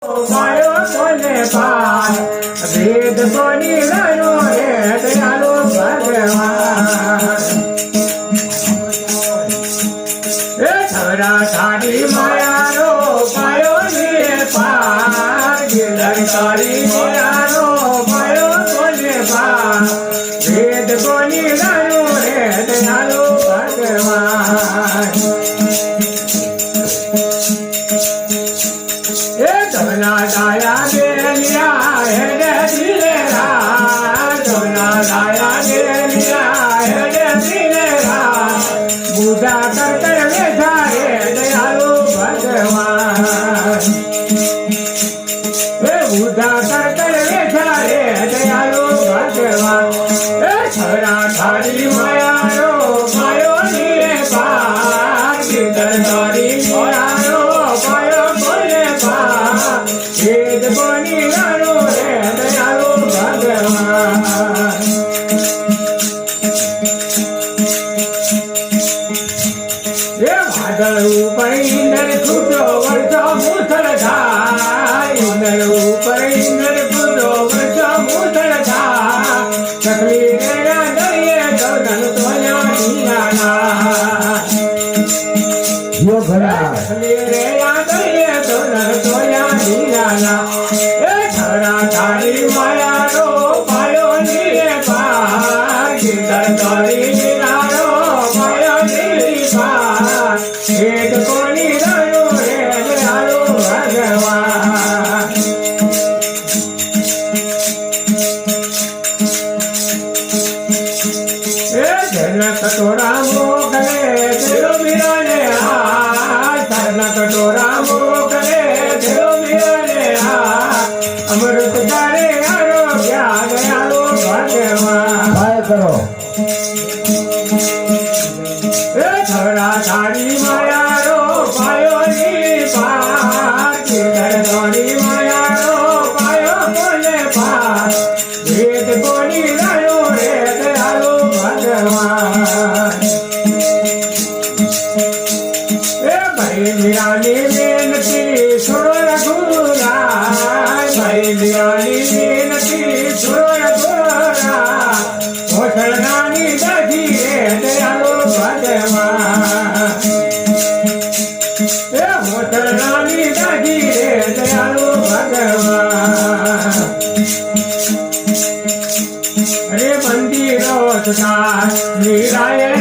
પાયો કોને પાર વેદ કોની લયો રે દયાળુ ભગવાન એ છરા થાળી માયાનો પાયો ને પાર ગિરધારી માયાનો પાયો કોને પાર વેદ કોની લયો રે દયાળુ ભગવાન દાયા દેલિયા હેડે દિલેરા જોના દાયા દેલિયા હેડે દિલેરા પૂજા કર બેઠા રે દયાળુ ભગવાન એ પૂજા કર બેઠા રે દયાળુ ભગવાન એ છરા થાળી માયાનો પાયો ને પાર ગિરધારી માયાનો પાયો કોને પાર વેદ કોની લયો રે દયાળુ ભગવાન એ વાદળ ઉપર ઇન્દ્ર છૂટ્યો વર્ષો મુસળધાર ઇન્દ્ર ઉપર ઇન્દ્ર છૂટ્યો વર્ષો મુસળધાર ચકલી ગયા દરિયે ગગન તોયા ઢીલાના યો ઘણા ચકલી ગયા દરિયે ગગન તોયા ઢીલાના એ છરા થાળી માયાનો પાયો નીરે પાર ગિરધારી નીરાનો પાયો નીરી પાર વેદ કોની લયો રે દયાળુ ભગવાન એ જનક તોરા મોકલે તેરો મીરાને હાથ જનક તોરા મોકલે તેરો મીરાને હાથ અમૃત તારે આરોગ્ય દયાળુ ભગવાન काय करो એ છરા થાળી માયાનો પાયો ની પાર ગિરધારી માયાનો પાયો કોને પાર વેદ કોની લયો રે દયાળુ ભગવાન એ ભાઈ મીરાની વિનતી છોડો રઘુરાય ભાઈ મીરાની વિનતી છોડો રઘુરાય મોસળનાની દધી રે દયાળુ ભગવાન એ મોસળનાની દધી રે દયાળુ ભગવાન અરે મંદિરો તથા મીરાએ